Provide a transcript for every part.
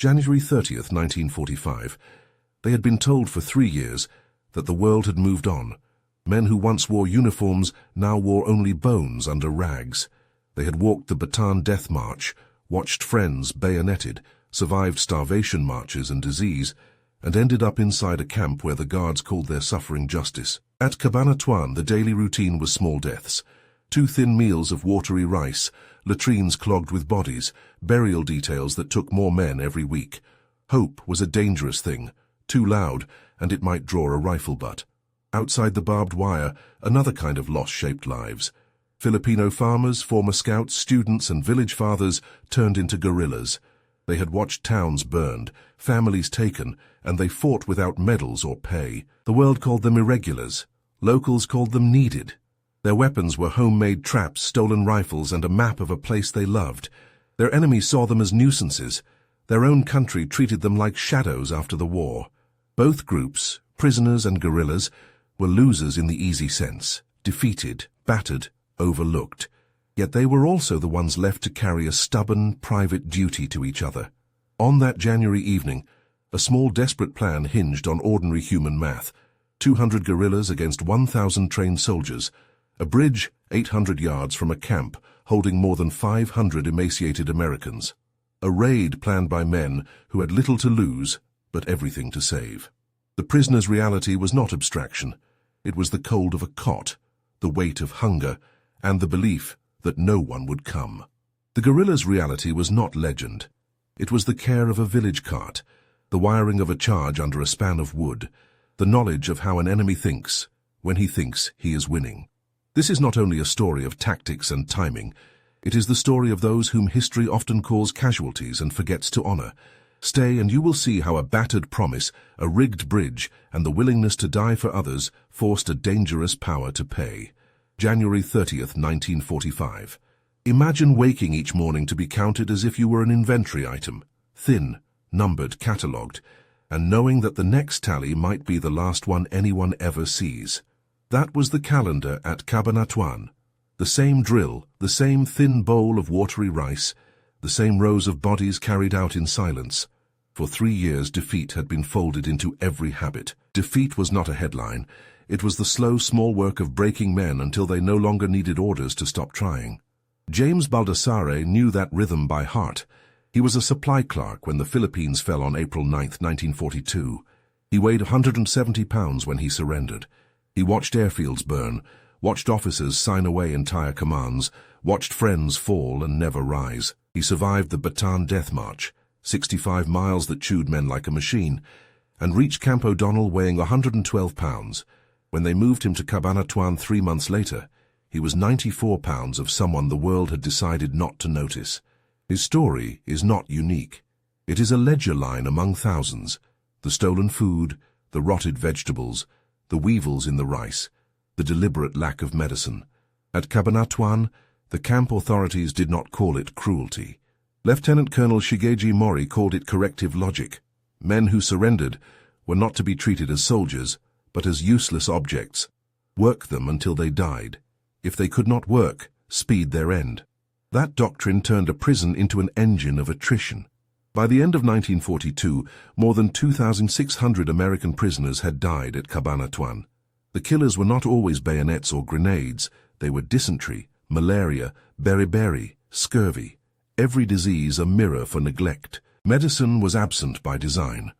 January 30th, 1945. They had been told for 3 years that the world had moved on. Men who once wore uniforms now wore only bones under rags. They had walked the Bataan Death March, watched friends bayoneted, survived starvation marches and disease, and ended up inside a camp where the guards called their suffering justice. At Cabanatuan, the daily routine was small deaths. 2 thin meals of watery rice, latrines clogged with bodies, burial details that took more men every week. Hope was a dangerous thing, too loud, and it might draw a rifle butt. Outside the barbed wire, another kind of loss shaped lives. Filipino farmers, former scouts, students, and village fathers turned into guerrillas. They had watched towns burned, families taken, and they fought without medals or pay. The world called them irregulars. Locals called them needed. Their weapons were homemade traps, stolen rifles, and a map of a place they loved. Their enemies saw them as nuisances. Their own country treated them like shadows after the war. Both groups, prisoners and guerrillas, were losers in the easy sense, defeated, battered, overlooked. Yet they were also the ones left to carry a stubborn, private duty to each other. On that January evening, a small, desperate plan hinged on ordinary human math. 200 guerrillas against 1,000 trained soldiers. A bridge 800 yards from a camp holding more than 500 emaciated Americans. A raid planned by men who had little to lose, but everything to save. The prisoner's reality was not abstraction. It was the cold of a cot, the weight of hunger, and the belief that no one would come. The guerrillas' reality was not legend. It was the care of a village cart, the wiring of a charge under a span of wood, the knowledge of how an enemy thinks when he thinks he is winning. This is not only a story of tactics and timing, it is the story of those whom history often calls casualties and forgets to honor. Stay and you will see how a battered promise, a rigged bridge, and the willingness to die for others forced a dangerous power to pay. January 30th, 1945. Imagine waking each morning to be counted as if you were an inventory item, thin, numbered, catalogued, and knowing that the next tally might be the last one anyone ever sees. That was the calendar at Cabanatuan. The same drill, the same thin bowl of watery rice, the same rows of bodies carried out in silence. For 3 years, defeat had been folded into every habit. Defeat was not a headline. It was the slow, small work of breaking men until they no longer needed orders to stop trying. James Baldassare knew that rhythm by heart. He was a supply clerk when the Philippines fell on April 9, 1942. He weighed 170 pounds when he surrendered. He watched airfields burn, watched officers sign away entire commands, watched friends fall and never rise. He survived the Bataan Death March, 65 miles that chewed men like a machine, and reached Camp O'Donnell weighing 112 pounds. When they moved him to Cabanatuan 3 months later, he was 94 pounds of someone the world had decided not to notice. His story is not unique. It is a ledger line among thousands. The stolen food, the rotted vegetables, the weevils in the rice, the deliberate lack of medicine. At Cabanatuan, the camp authorities did not call it cruelty. Lieutenant Colonel Shigeji Mori called it corrective logic. Men who surrendered were not to be treated as soldiers, but as useless objects. Work them until they died. If they could not work, speed their end. That doctrine turned a prison into an engine of attrition. By the end of 1942, more than 2,600 American prisoners had died at Cabanatuan. The killers were not always bayonets or grenades. They were dysentery, malaria, beriberi, scurvy. Every disease a mirror for neglect. Medicine was absent by design.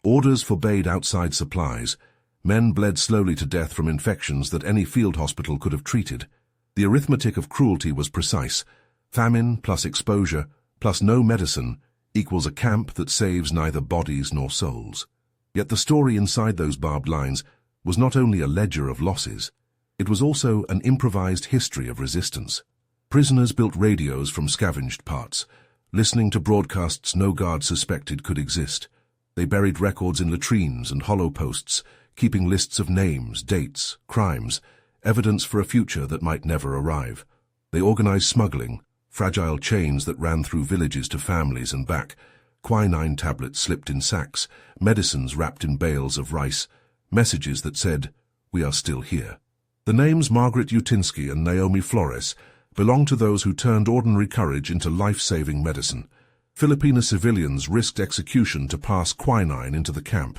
Orders forbade outside supplies. Men bled slowly to death from infections that any field hospital could have treated. The arithmetic of cruelty was precise. Famine plus exposure plus no medicine equals a camp that saves neither bodies nor souls. Yet the story inside those barbed lines was not only a ledger of losses, it was also an improvised history of resistance. Prisoners built radios from scavenged parts, listening to broadcasts no guard suspected could exist. They buried records in latrines and hollow posts, keeping lists of names, dates, crimes, evidence for a future that might never arrive. They organized smuggling, fragile chains that ran through villages to families and back, quinine tablets slipped in sacks, medicines wrapped in bales of rice, messages that said, "We are still here." The names Margaret Utinsky and Naomi Flores belonged to those who turned ordinary courage into life-saving medicine. Filipino civilians risked execution to pass quinine into the camp.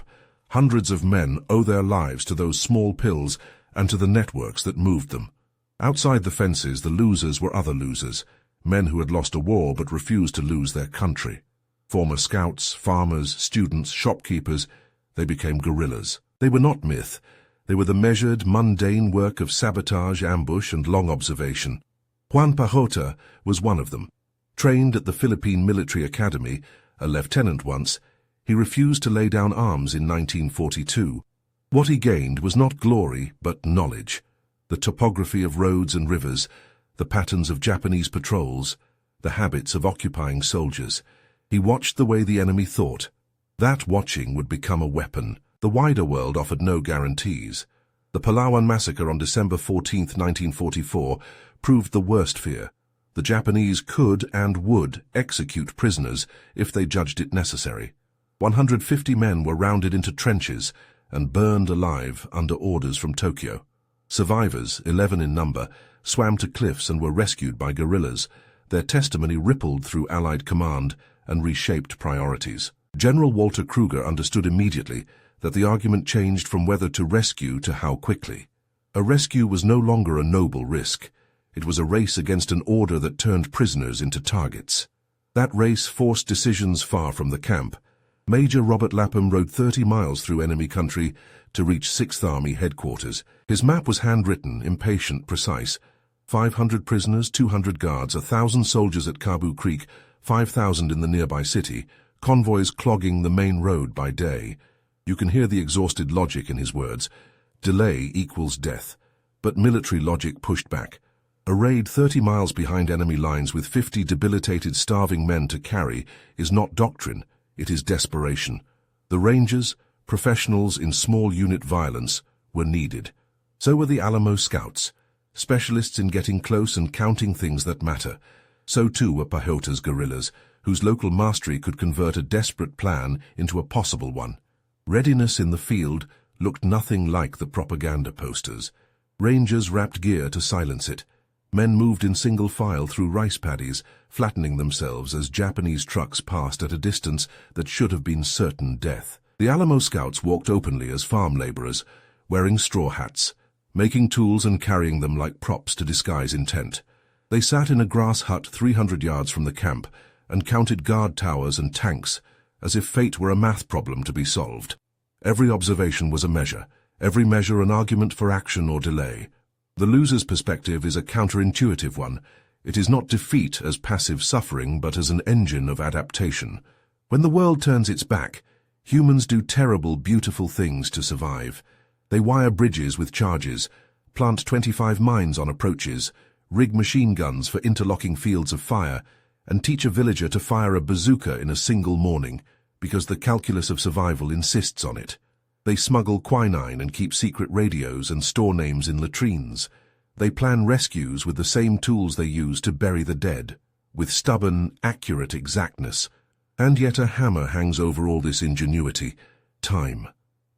Hundreds of men owe their lives to those small pills and to the networks that moved them. Outside the fences, the losers were other losers, men who had lost a war but refused to lose their country. Former scouts, farmers, students, shopkeepers, they became guerrillas. They were not myth. They were the measured, mundane work of sabotage, ambush, and long observation. Juan Pajota was one of them. Trained at the Philippine Military Academy, a lieutenant once, he refused to lay down arms in 1942. What he gained was not glory, but knowledge. The topography of roads and rivers, the patterns of Japanese patrols, the habits of occupying soldiers. He watched the way the enemy thought. That watching would become a weapon. The wider world offered no guarantees. The Palawan massacre on December 14, 1944, proved the worst fear. The Japanese could and would execute prisoners if they judged it necessary. 150 men were rounded into trenches and burned alive under orders from Tokyo. Survivors, 11 in number, swam to cliffs and were rescued by guerrillas. Their testimony rippled through Allied command and reshaped priorities. General Walter Kruger understood immediately that the argument changed from whether to rescue to how quickly. A rescue was no longer a noble risk. It was a race against an order that turned prisoners into targets. That race forced decisions far from the camp. Major Robert Lapham rode 30 miles through enemy country to reach 6th Army headquarters. His map was handwritten, impatient, precise. 500 prisoners, 200 guards, 1,000 soldiers at Cabu Creek, 5,000 in the nearby city, convoys clogging the main road by day. You can hear the exhausted logic in his words. Delay equals death. But military logic pushed back. A raid 30 miles behind enemy lines with 50 debilitated, starving men to carry is not doctrine, it is desperation. The Rangers, professionals in small unit violence, were needed. So were the Alamo Scouts, specialists in getting close and counting things that matter. So too were Pajota's guerrillas, whose local mastery could convert a desperate plan into a possible one. Readiness in the field looked nothing like the propaganda posters. Rangers wrapped gear to silence it. Men moved in single file through rice paddies, flattening themselves as Japanese trucks passed at a distance that should have been certain death. The Alamo Scouts walked openly as farm laborers, wearing straw hats, making tools and carrying them like props to disguise intent. They sat in a grass hut 300 yards from the camp and counted guard towers and tanks as if fate were a math problem to be solved. Every observation was a measure, every measure an argument for action or delay. The loser's perspective is a counterintuitive one. It is not defeat as passive suffering, but as an engine of adaptation. When the world turns its back, humans do terrible, beautiful things to survive. They wire bridges with charges, plant 25 mines on approaches, rig machine guns for interlocking fields of fire, and teach a villager to fire a bazooka in a single morning, because the calculus of survival insists on it. They smuggle quinine and keep secret radios and store names in latrines. They plan rescues with the same tools they use to bury the dead, with stubborn, accurate exactness. And yet a hammer hangs over all this ingenuity: time.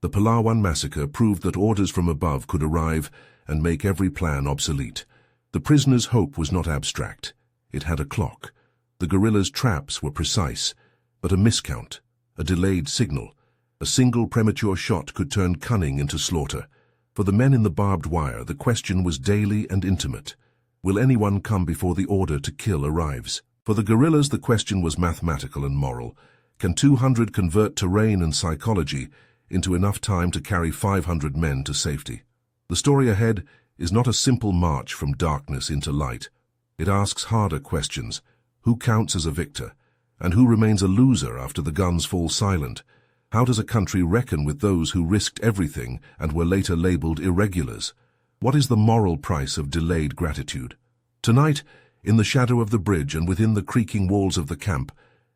The Palawan massacre proved that orders from above could arrive and make every plan obsolete. The prisoner's hope was not abstract. It had a clock. The guerrillas' traps were precise, but a miscount, a delayed signal. A single premature shot could turn cunning into slaughter. For the men in the barbed wire, the question was daily and intimate. Will anyone come before the order to kill arrives? For the guerrillas, the question was mathematical and moral. Can 200 convert terrain and psychology into enough time to carry 500 men to safety? The story ahead is not a simple march from darkness into light. It asks harder questions. Who counts as a victor? And who remains a loser after the guns fall silent? How does a country reckon with those who risked everything and were later labeled irregulars? What is the moral price of delayed gratitude? Tonight, in the shadow of the bridge and within the creaking walls of the camp,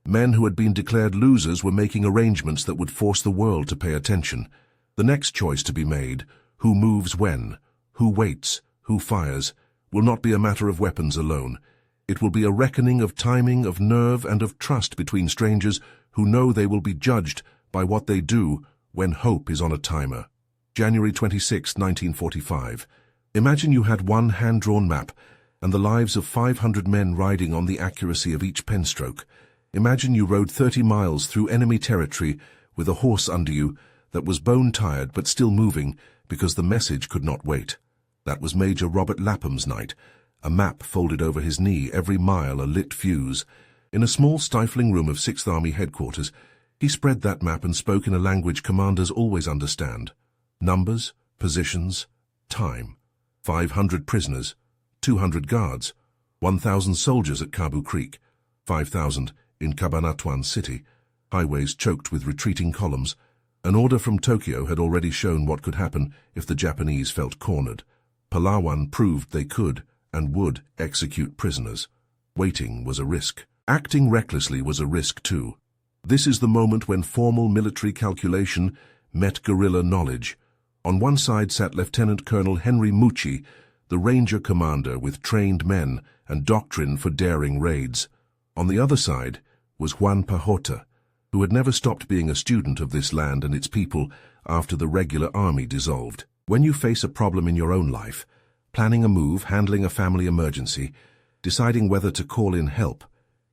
men who had been declared losers were making arrangements that would force the world to pay attention. The next choice to be made, who moves when, who waits, who fires, will not be a matter of weapons alone. It will be a reckoning of timing, of nerve, and of trust between strangers who know they will be judged by what they do when hope is on a timer. January 26, 1945. Imagine you had one hand-drawn map and the lives of 500 men riding on the accuracy of each pen stroke. Imagine you rode 30 miles through enemy territory with a horse under you that was bone-tired but still moving because the message could not wait. That was Major Robert Lapham's night, a map folded over his knee, every mile a lit fuse. In a small stifling room of 6th Army headquarters, he spread that map and spoke in a language commanders always understand. Numbers, positions, time. 500 prisoners, 200 guards, 1,000 soldiers at Cabu Creek, 5,000 in Cabanatuan city, highways choked with retreating columns. An order from Tokyo had already shown what could happen if the Japanese felt cornered. Palawan proved they could and would execute prisoners. Waiting was a risk. Acting recklessly was a risk too. This is the moment when formal military calculation met guerrilla knowledge. On one side sat Lieutenant Colonel Henry Mucci, the ranger commander with trained men and doctrine for daring raids. On the other side was Juan Pajota, who had never stopped being a student of this land and its people after the regular army dissolved. When you face a problem in your own life, planning a move, handling a family emergency, deciding whether to call in help,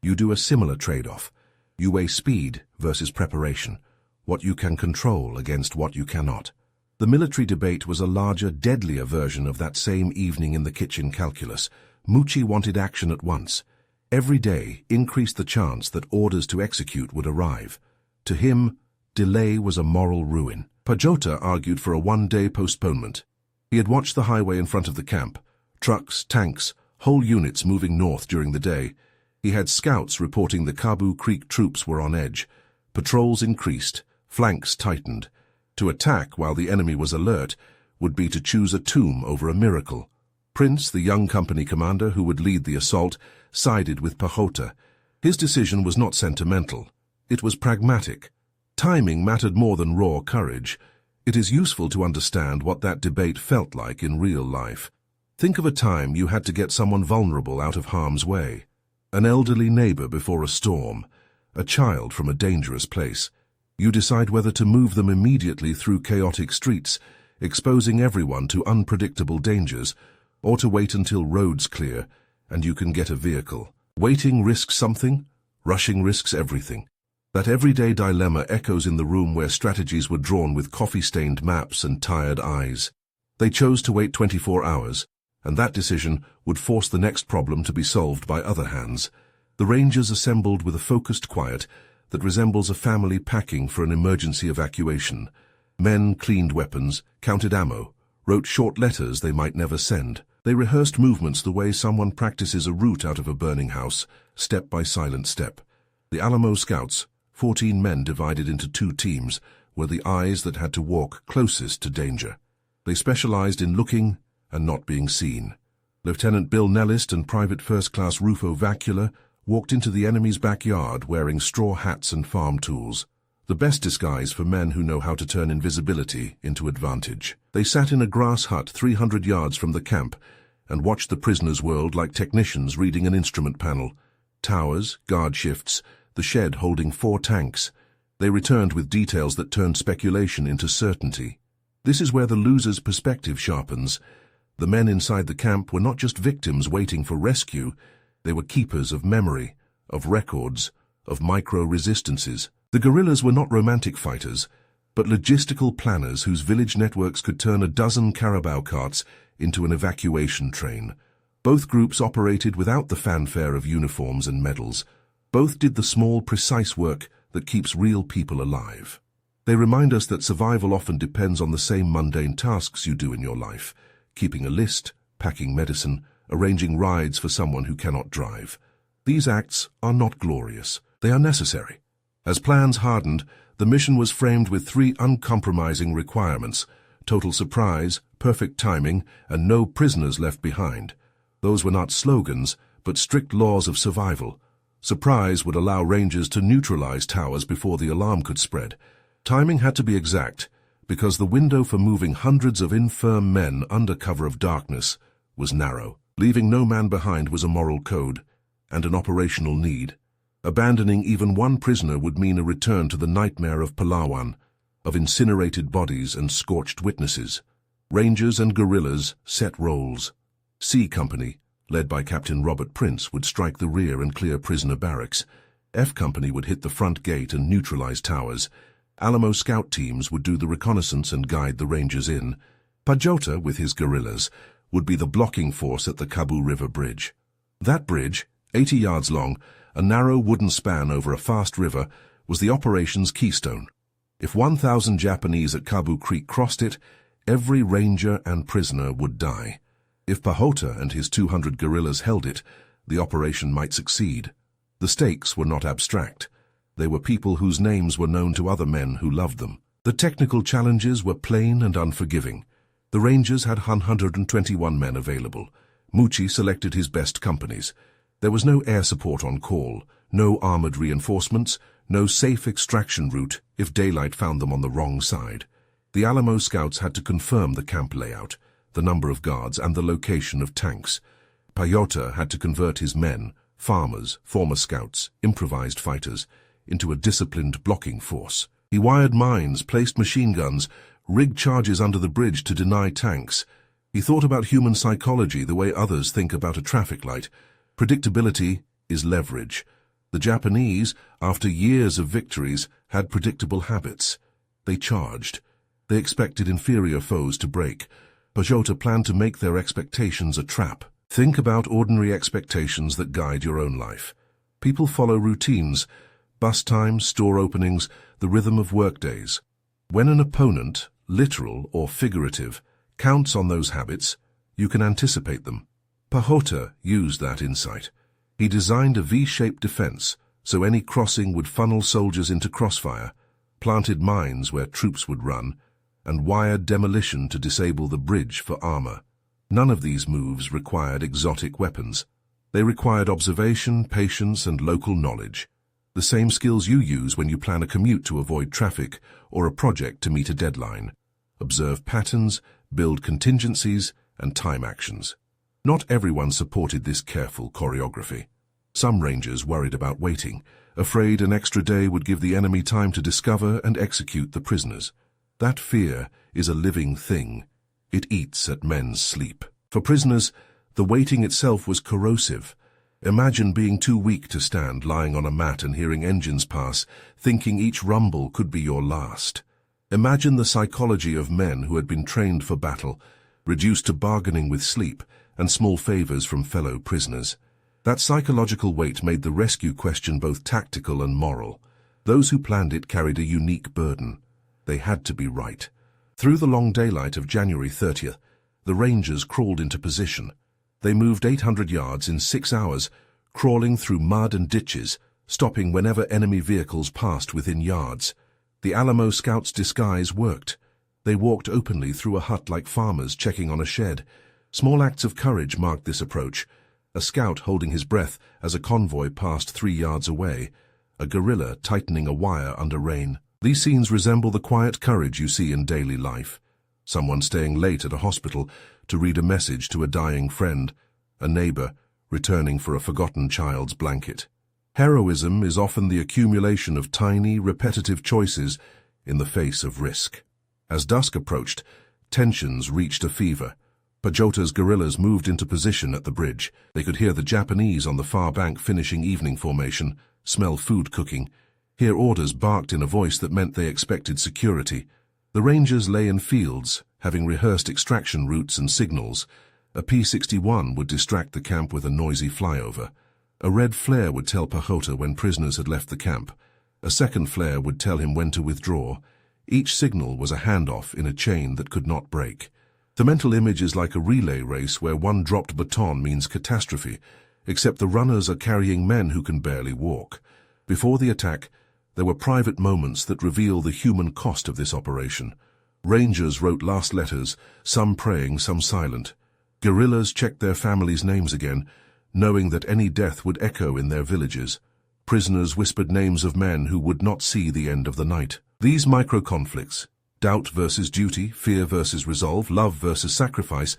you do a similar trade-off. You weigh speed versus preparation, what you can control against what you cannot. The military debate was a larger, deadlier version of that same evening in the kitchen calculus. Mucci wanted action at once. Every day increased the chance that orders to execute would arrive. To him, delay was a moral ruin. Pajota argued for a one-day postponement. He had watched the highway in front of the camp, trucks, tanks, whole units moving north during the day. He had scouts reporting the Cabu Creek troops were on edge. Patrols increased, flanks tightened. To attack while the enemy was alert would be to choose a tomb over a miracle. Prince, the young company commander who would lead the assault, sided with Pajota. His decision was not sentimental. It was pragmatic. Timing mattered more than raw courage. It is useful to understand what that debate felt like in real life. Think of a time you had to get someone vulnerable out of harm's way. An elderly neighbor before a storm, a child from a dangerous place. You decide whether to move them immediately through chaotic streets, exposing everyone to unpredictable dangers, or to wait until roads clear and you can get a vehicle. Waiting risks something, rushing risks everything. That everyday dilemma echoes in the room where strategies were drawn with coffee-stained maps and tired eyes. They chose to wait 24 hours, and that decision would force the next problem to be solved by other hands. The Rangers assembled with a focused quiet that resembles a family packing for an emergency evacuation. Men cleaned weapons, counted ammo, wrote short letters they might never send. They rehearsed movements the way someone practices a route out of a burning house, step by silent step. The Alamo Scouts, 14 men divided into 2 teams, were the eyes that had to walk closest to danger. They specialized in looking and not being seen. Lieutenant Bill Nellist and Private First Class Rufo Vacula walked into the enemy's backyard wearing straw hats and farm tools, the best disguise for men who know how to turn invisibility into advantage. They sat in a grass hut 300 yards from the camp and watched the prisoners' world like technicians reading an instrument panel. Towers, guard shifts, the shed holding 4 tanks. They returned with details that turned speculation into certainty. This is where the loser's perspective sharpens. The men inside the camp were not just victims waiting for rescue, they were keepers of memory, of records, of micro-resistances. The guerrillas were not romantic fighters, but logistical planners whose village networks could turn a dozen carabao carts into an evacuation train. Both groups operated without the fanfare of uniforms and medals. Both did the small, precise work that keeps real people alive. They remind us that survival often depends on the same mundane tasks you do in your life: keeping a list, packing medicine, arranging rides for someone who cannot drive. These acts are not glorious. They are necessary. As plans hardened, the mission was framed with 3 uncompromising requirements: total surprise, perfect timing, and no prisoners left behind. Those were not slogans, but strict laws of survival. Surprise would allow Rangers to neutralize towers before the alarm could spread. Timing had to be exact, because the window for moving hundreds of infirm men under cover of darkness was narrow. Leaving no man behind was a moral code and an operational need. Abandoning even one prisoner would mean a return to the nightmare of Palawan, of incinerated bodies and scorched witnesses. Rangers and guerrillas set roles. C Company, led by Captain Robert Prince, would strike the rear and clear prisoner barracks. F Company would hit the front gate and neutralize towers. Alamo Scout teams would do the reconnaissance and guide the Rangers in. Pajota, with his guerrillas, would be the blocking force at the Cabu River Bridge. That bridge, 80 yards long, a narrow wooden span over a fast river, was the operation's keystone. If 1,000 Japanese at Cabu Creek crossed it, every ranger and prisoner would die. If Pajota and his 200 guerrillas held it, the operation might succeed. The stakes were not abstract. They were people whose names were known to other men who loved them. The technical challenges were plain and unforgiving. The Rangers had 121 men available. Mucci selected his best companies. There was no air support on call, no armored reinforcements, no safe extraction route if daylight found them on the wrong side. The Alamo Scouts had to confirm the camp layout, the number of guards, and the location of tanks. Pajota had to convert his men, farmers, former scouts, improvised fighters, into a disciplined blocking force. He wired mines, placed machine guns, rigged charges under the bridge to deny tanks. He thought about human psychology the way others think about a traffic light. Predictability is leverage. The Japanese, after years of victories, had predictable habits. They charged. They expected inferior foes to break. Pajota planned to make their expectations a trap. Think about ordinary expectations that guide your own life. People follow routines, bus times, store openings, the rhythm of workdays. When an opponent, literal or figurative, counts on those habits, you can anticipate them. Pajota used that insight. He designed a V-shaped defense, so any crossing would funnel soldiers into crossfire, planted mines where troops would run, and wired demolition to disable the bridge for armor. None of these moves required exotic weapons. They required observation, patience, and local knowledge. The same skills you use when you plan a commute to avoid traffic or a project to meet a deadline. Observe patterns, build contingencies, and time actions. Not everyone supported this careful choreography. Some rangers worried about waiting, afraid an extra day would give the enemy time to discover and execute the prisoners. That fear is a living thing. It eats at men's sleep. For prisoners, the waiting itself was corrosive. Imagine being too weak to stand, lying on a mat and hearing engines pass, thinking each rumble could be your last. Imagine the psychology of men who had been trained for battle, reduced to bargaining with sleep and small favors from fellow prisoners. That psychological weight made the rescue question both tactical and moral. Those who planned it carried a unique burden. They had to be right. Through the long daylight of January 30th, the Rangers crawled into position. They moved 800 yards in 6 hours, crawling through mud and ditches, stopping whenever enemy vehicles passed within yards. The Alamo Scouts' disguise worked. They walked openly through a hut like farmers checking on a shed. Small acts of courage marked this approach. A scout holding his breath as a convoy passed 3 yards away. A guerrilla tightening a wire under rain. These scenes resemble the quiet courage you see in daily life. Someone staying late at a hospital to read a message to a dying friend. A neighbor returning for a forgotten child's blanket. Heroism is often the accumulation of tiny, repetitive choices in the face of risk. As dusk approached, tensions reached a fever. Pajota's guerrillas moved into position at the bridge. They could hear the Japanese on the far bank finishing evening formation, smell food cooking, hear orders barked in a voice that meant they expected security. The Rangers lay in fields, having rehearsed extraction routes and signals. A P-61 would distract the camp with a noisy flyover. A red flare would tell Pajota when prisoners had left the camp. A second flare would tell him when to withdraw. Each signal was a handoff in a chain that could not break. The mental image is like a relay race where one dropped baton means catastrophe, except the runners are carrying men who can barely walk. Before the attack, there were private moments that reveal the human cost of this operation. Rangers wrote last letters, some praying, some silent. Guerrillas checked their families' names again, knowing that any death would echo in their villages. Prisoners whispered names of men who would not see the end of the night. These micro-conflicts, doubt versus duty, fear versus resolve, love versus sacrifice,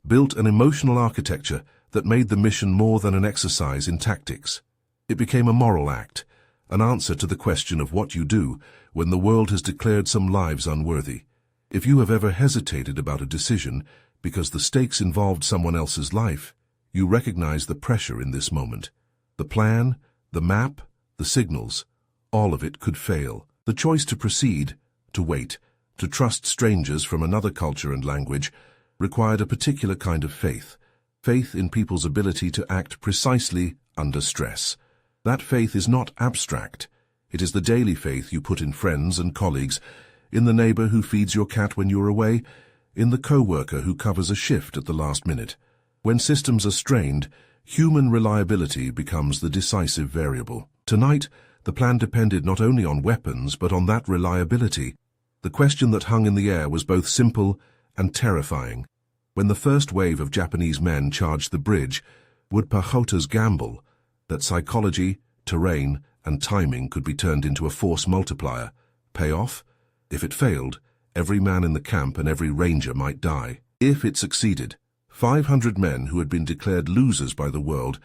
built an emotional architecture that made the mission more than an exercise in tactics. It became a moral act, an answer to the question of what you do when the world has declared some lives unworthy. If you have ever hesitated about a decision because the stakes involved someone else's life, you recognize the pressure in this moment. The plan, the map, the signals. All of it could fail. The choice to proceed, to wait, to trust strangers from another culture and language required a particular kind of faith. Faith in people's ability to act precisely under stress. That faith is not abstract. It is the daily faith you put in friends and colleagues, in the neighbor who feeds your cat when you're away, in the co-worker who covers a shift at the last minute. When systems are strained, human reliability becomes the decisive variable. Tonight, the plan depended not only on weapons but on that reliability. The question that hung in the air was both simple and terrifying. When the first wave of Japanese men charged the bridge, would Pajota's gamble, that psychology, terrain, and timing could be turned into a force multiplier, pay off? If it failed, every man in the camp and every ranger might die. If it succeeded, 500 men who had been declared losers by the world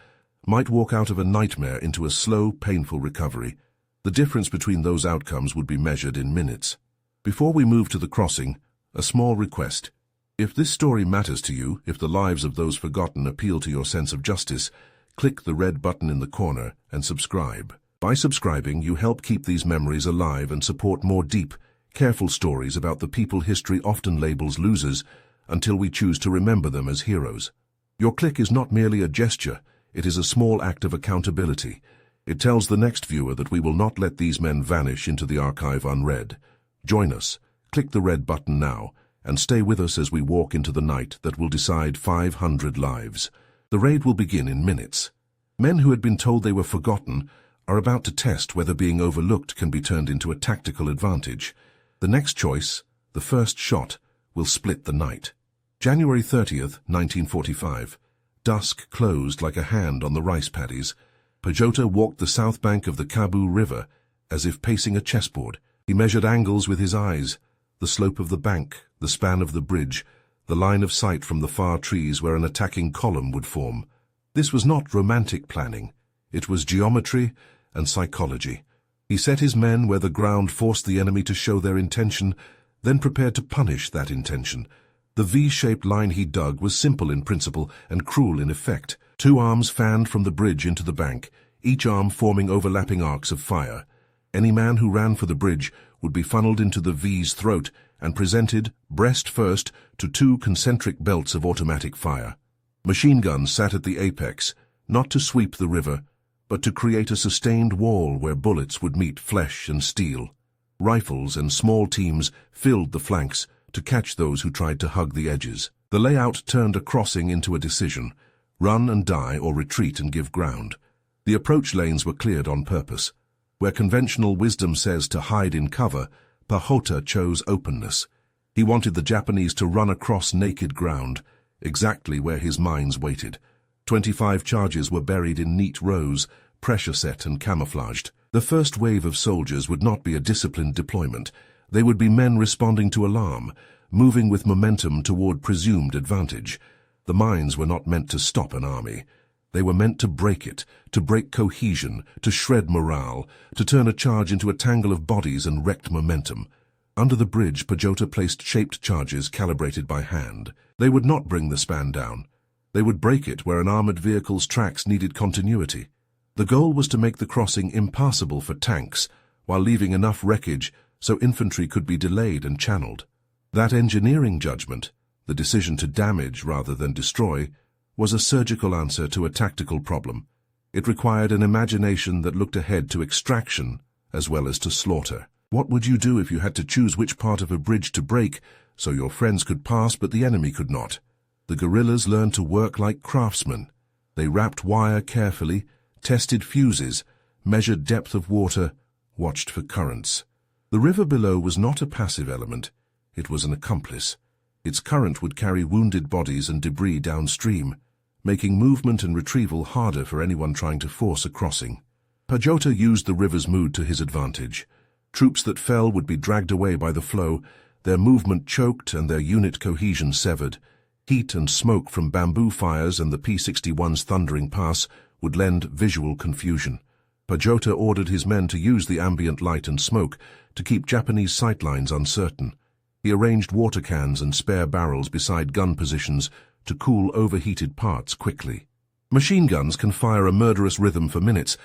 might walk out of a nightmare into a slow, painful recovery. The difference between those outcomes would be measured in minutes. Before we move to the crossing, a small request. If this story matters to you, if the lives of those forgotten appeal to your sense of justice, click the red button in the corner and subscribe. By subscribing, you help keep these memories alive and support more deep, careful stories about the people history often labels losers until we choose to remember them as heroes. Your click is not merely a gesture, it is a small act of accountability. It tells the next viewer that we will not let these men vanish into the archive unread. Join us, click the red button now, and stay with us as we walk into the night that will decide 500 lives. The raid will begin in minutes. Men who had been told they were forgotten are about to test whether being overlooked can be turned into a tactical advantage. The next choice, the first shot, will split the night. January 30th, 1945. Dusk closed like a hand on the rice paddies. Pajota walked the south bank of the Kabu River as if pacing a chessboard. He measured angles with his eyes, the slope of the bank, the span of the bridge, the line of sight from the far trees where an attacking column would form. This was not romantic planning. It was geometry and psychology. He set his men where the ground forced the enemy to show their intention, then prepared to punish that intention. The V-shaped line he dug was simple in principle and cruel in effect. 2 arms fanned from the bridge into the bank, each arm forming overlapping arcs of fire. Any man who ran for the bridge would be funneled into the V's throat and presented, breast first, to 2 concentric belts of automatic fire. Machine guns sat at the apex, not to sweep the river, but to create a sustained wall where bullets would meet flesh and steel. Rifles and small teams filled the flanks to catch those who tried to hug the edges. The layout turned a crossing into a decision: run and die or retreat and give ground. The approach lanes were cleared on purpose. Where conventional wisdom says to hide in cover, Pajota chose openness. He wanted the Japanese to run across naked ground, exactly where his mines waited. 25 charges were buried in neat rows, pressure set and camouflaged. The first wave of soldiers would not be a disciplined deployment. They would be men responding to alarm, moving with momentum toward presumed advantage. The mines were not meant to stop an army. They were meant to break it, to break cohesion, to shred morale, to turn a charge into a tangle of bodies and wrecked momentum. Under the bridge, Pajota placed shaped charges calibrated by hand. They would not bring the span down. They would break it where an armored vehicle's tracks needed continuity. The goal was to make the crossing impassable for tanks, while leaving enough wreckage so infantry could be delayed and channeled. That engineering judgment, the decision to damage rather than destroy, was a surgical answer to a tactical problem. It required an imagination that looked ahead to extraction as well as to slaughter. What would you do if you had to choose which part of a bridge to break so your friends could pass but the enemy could not? The guerrillas learned to work like craftsmen. They wrapped wire carefully, tested fuses, measured depth of water, watched for currents. The river below was not a passive element. It was an accomplice. Its current would carry wounded bodies and debris downstream, making movement and retrieval harder for anyone trying to force a crossing. Pajota used the river's mood to his advantage. Troops that fell would be dragged away by the flow, their movement choked and their unit cohesion severed. Heat and smoke from bamboo fires and the P-61's thundering pass would lend visual confusion. Pajota ordered his men to use the ambient light and smoke to keep Japanese sightlines uncertain. He arranged water cans and spare barrels beside gun positions to cool overheated parts quickly. Machine guns can fire a murderous rhythm for minutes,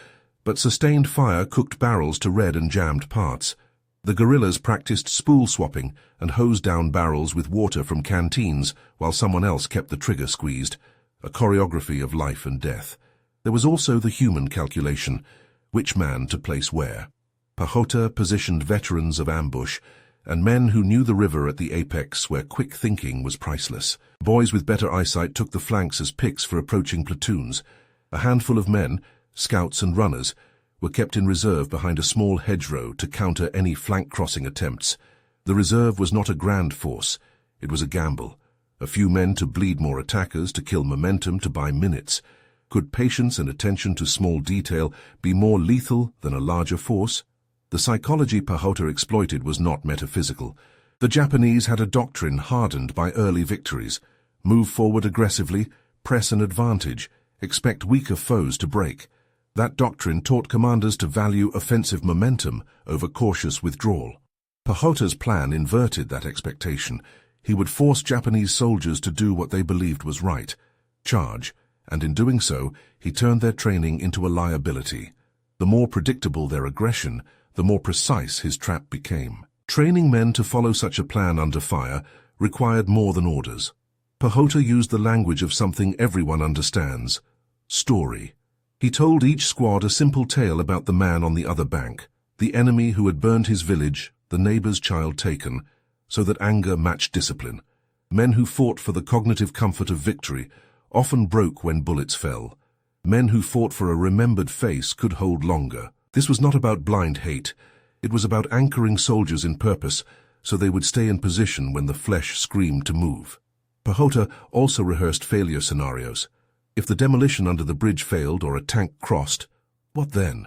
but sustained fire cooked barrels to red and jammed parts. The guerrillas practiced spool swapping and hosed down barrels with water from canteens while someone else kept the trigger squeezed, a choreography of life and death. There was also the human calculation, which man to place where. Pajota positioned veterans of ambush, and men who knew the river at the apex where quick thinking was priceless. Boys with better eyesight took the flanks as picks for approaching platoons. A handful of men, scouts and runners, were kept in reserve behind a small hedgerow to counter any flank-crossing attempts. The reserve was not a grand force, it was a gamble. A few men to bleed more attackers, to kill momentum, to buy minutes. Could patience and attention to small detail be more lethal than a larger force? The psychology Pajota exploited was not metaphysical. The Japanese had a doctrine hardened by early victories. Move forward aggressively, press an advantage, expect weaker foes to break. That doctrine taught commanders to value offensive momentum over cautious withdrawal. Pajota's plan inverted that expectation. He would force Japanese soldiers to do what they believed was right, charge, and in doing so, he turned their training into a liability. The more predictable their aggression, the more precise his trap became. Training men to follow such a plan under fire required more than orders. Pajota used the language of something everyone understands: story. He told each squad a simple tale about the man on the other bank, the enemy who had burned his village, the neighbor's child taken, so that anger matched discipline. Men who fought for the cognitive comfort of victory often broke when bullets fell. Men who fought for a remembered face could hold longer. This was not about blind hate. It was about anchoring soldiers in purpose so they would stay in position when the flesh screamed to move. Pajota also rehearsed failure scenarios. If the demolition under the bridge failed or a tank crossed, what then?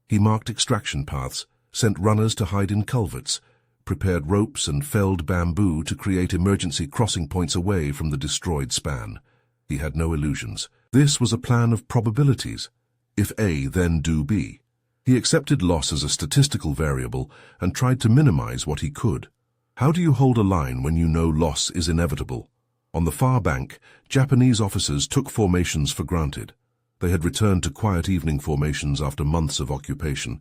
He marked extraction paths, sent runners to hide in culverts, prepared ropes and felled bamboo to create emergency crossing points away from the destroyed span. He had no illusions. This was a plan of probabilities. If A, then do B. He accepted loss as a statistical variable and tried to minimize what he could. How do you hold a line when you know loss is inevitable? On the far bank, Japanese officers took formations for granted. They had returned to quiet evening formations after months of occupation,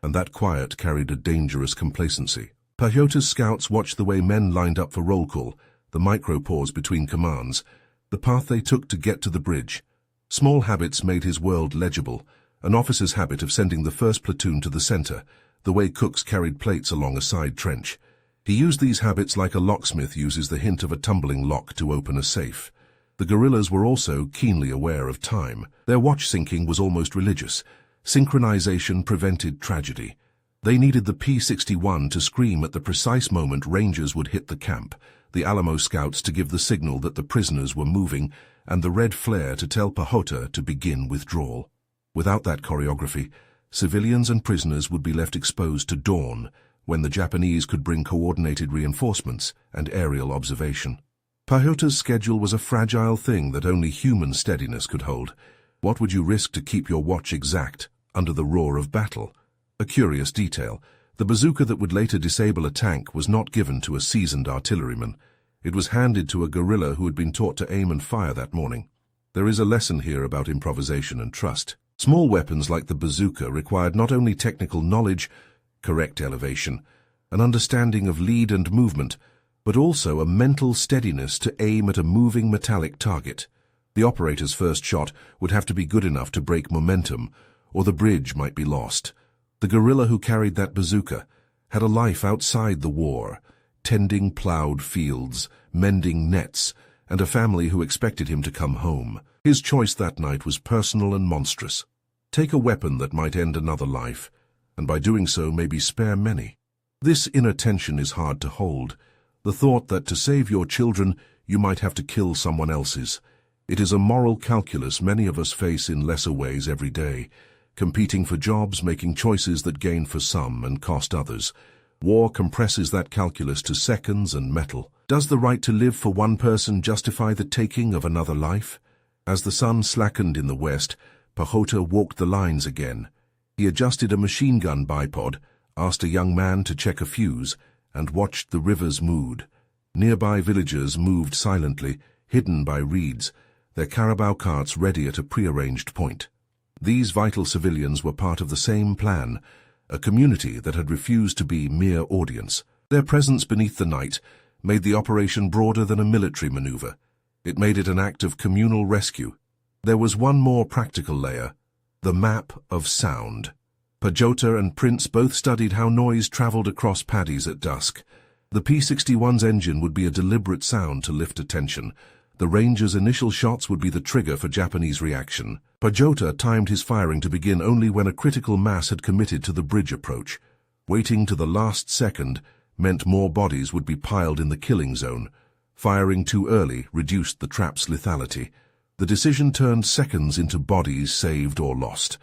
and that quiet carried a dangerous complacency. Pajota's scouts watched the way men lined up for roll call, the micro-pause between commands, the path they took to get to the bridge. Small habits made his world legible: an officer's habit of sending the first platoon to the center, the way cooks carried plates along a side trench. He used these habits like a locksmith uses the hint of a tumbling lock to open a safe. The guerrillas were also keenly aware of time. Their watch syncing was almost religious. Synchronization prevented tragedy. They needed the P-61 to scream at the precise moment Rangers would hit the camp, the Alamo Scouts to give the signal that the prisoners were moving, and the red flare to tell Pajota to begin withdrawal. Without that choreography, civilians and prisoners would be left exposed to dawn, when the Japanese could bring coordinated reinforcements and aerial observation. Pajota's schedule was a fragile thing that only human steadiness could hold. What would you risk to keep your watch exact under the roar of battle? A curious detail: the bazooka that would later disable a tank was not given to a seasoned artilleryman. It was handed to a guerrilla who had been taught to aim and fire that morning. There is a lesson here about improvisation and trust. Small weapons like the bazooka required not only technical knowledge, correct elevation, an understanding of lead and movement, but also a mental steadiness to aim at a moving metallic target. The operator's first shot would have to be good enough to break momentum, or the bridge might be lost. The guerrilla who carried that bazooka had a life outside the war, tending plowed fields, mending nets, and a family who expected him to come home. His choice that night was personal and monstrous. Take a weapon that might end another life, and by doing so maybe spare many. This inner tension is hard to hold, the thought that to save your children you might have to kill someone else's. It is a moral calculus many of us face in lesser ways every day, competing for jobs, making choices that gain for some and cost others. War compresses that calculus to seconds and metal. Does the right to live for one person justify the taking of another life? As the sun slackened in the west, Pajota walked the lines again. He adjusted a machine gun bipod, asked a young man to check a fuse, and watched the river's mood. Nearby villagers moved silently, hidden by reeds, their carabao carts ready at a prearranged point. These vital civilians were part of the same plan, a community that had refused to be mere audience. Their presence beneath the night made the operation broader than a military maneuver. It made it an act of communal rescue. There was one more practical layer, the map of sound. Pajota and Prince both studied how noise traveled across paddies at dusk. The P-61's engine would be a deliberate sound to lift attention. The Ranger's initial shots would be the trigger for Japanese reaction. Pajota timed his firing to begin only when a critical mass had committed to the bridge approach. Waiting to the last second meant more bodies would be piled in the killing zone. Firing too early reduced the trap's lethality. The decision turned seconds into bodies saved or lost.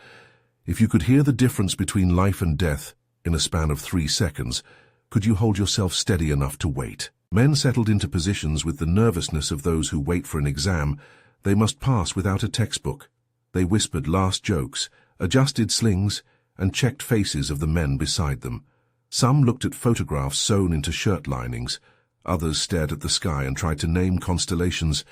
If you could hear the difference between life and death in a span of 3 seconds, could you hold yourself steady enough to wait? Men settled into positions with the nervousness of those who wait for an exam. They must pass without a textbook. They whispered last jokes, adjusted slings, and checked faces of the men beside them. Some looked at photographs sewn into shirt linings. Others stared at the sky and tried to name constellations,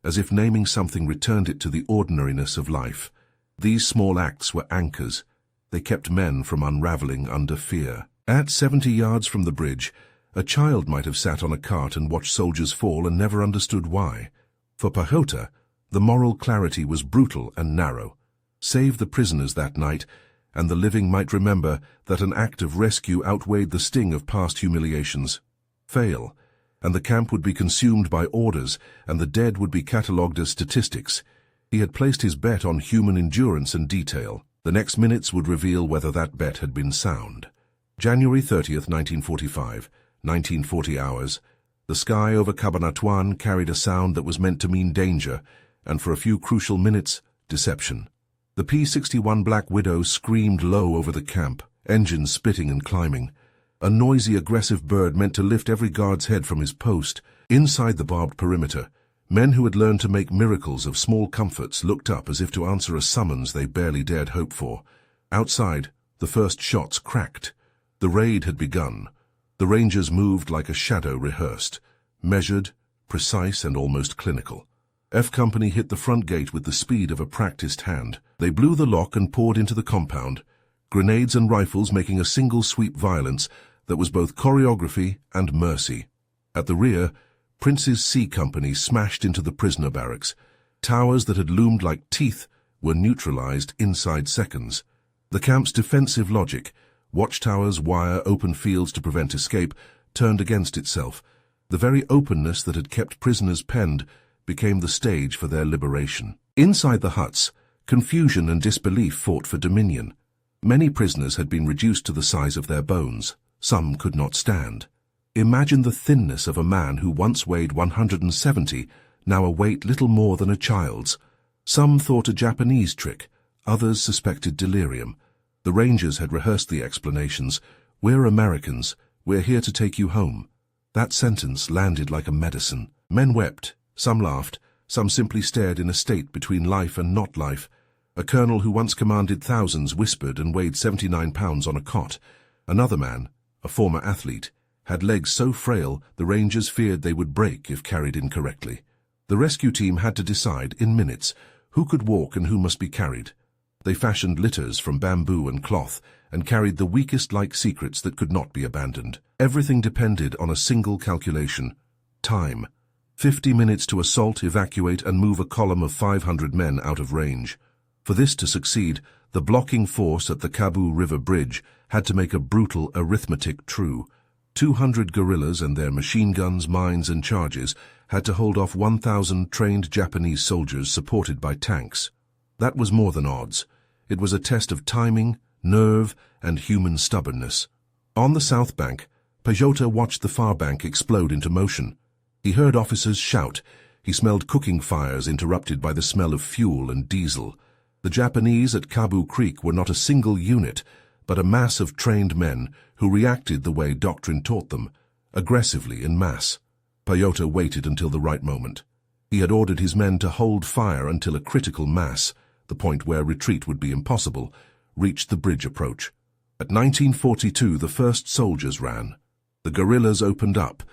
as if naming something returned it to the ordinariness of life. These small acts were anchors. They kept men from unraveling under fear. At 70 yards from the bridge, a child might have sat on a cart and watched soldiers fall and never understood why. For Pajota, the moral clarity was brutal and narrow. Save the prisoners that night, and the living might remember that an act of rescue outweighed the sting of past humiliations. Fail, and the camp would be consumed by orders, and the dead would be catalogued as statistics. He had placed his bet on human endurance and detail. The next minutes would reveal whether that bet had been sound. January 30th, 1945, 1940 hours. The sky over Cabanatuan carried a sound that was meant to mean danger, and for a few crucial minutes, deception. The P-61 Black Widow screamed low over the camp, engines spitting and climbing. A noisy, aggressive bird meant to lift every guard's head from his post. Inside the barbed perimeter, men who had learned to make miracles of small comforts looked up as if to answer a summons they barely dared hope for. Outside, the first shots cracked. The raid had begun. The Rangers moved like a shadow rehearsed, measured, precise, and almost clinical. F Company hit the front gate with the speed of a practiced hand. They blew the lock and poured into the compound, grenades and rifles making a single sweep violence that was both choreography and mercy. At the rear, Prince's C Company smashed into the prisoner barracks. Towers that had loomed like teeth were neutralized inside seconds. The camp's defensive logic, watchtowers, wire, open fields to prevent escape, turned against itself. The very openness that had kept prisoners penned became the stage for their liberation. Inside the huts, confusion and disbelief fought for dominion. Many prisoners had been reduced to the size of their bones. Some could not stand. Imagine the thinness of a man who once weighed 170, now a weight little more than a child's. Some thought a Japanese trick, others suspected delirium. The Rangers had rehearsed the explanations. "We're Americans. We're here to take you home." That sentence landed like a medicine. Men wept, some laughed, some simply stared in a state between life and not life. A colonel who once commanded thousands whispered and weighed 79 pounds on a cot. Another man, a former athlete, had legs so frail the Rangers feared they would break if carried incorrectly. The rescue team had to decide, in minutes, who could walk and who must be carried. They fashioned litters from bamboo and cloth and carried the weakest like secrets that could not be abandoned. Everything depended on a single calculation: time. 50 minutes to assault, evacuate, and move a column of 500 men out of range. For this to succeed, the blocking force at the Kabu River Bridge had to make a brutal arithmetic true. 200 guerrillas and their machine guns, mines, and charges had to hold off 1,000 trained Japanese soldiers supported by tanks. That was more than odds. It was a test of timing, nerve, and human stubbornness. On the south bank, Pajota watched the far bank explode into motion. He heard officers shout. He smelled cooking fires interrupted by the smell of fuel and diesel. The Japanese at Kabu Creek were not a single unit, but a mass of trained men who reacted the way doctrine taught them, aggressively in mass. Pajota waited until the right moment. He had ordered his men to hold fire until a critical mass, the point where retreat would be impossible, reached the bridge approach. At 1942, the first soldiers ran. The guerrillas opened up.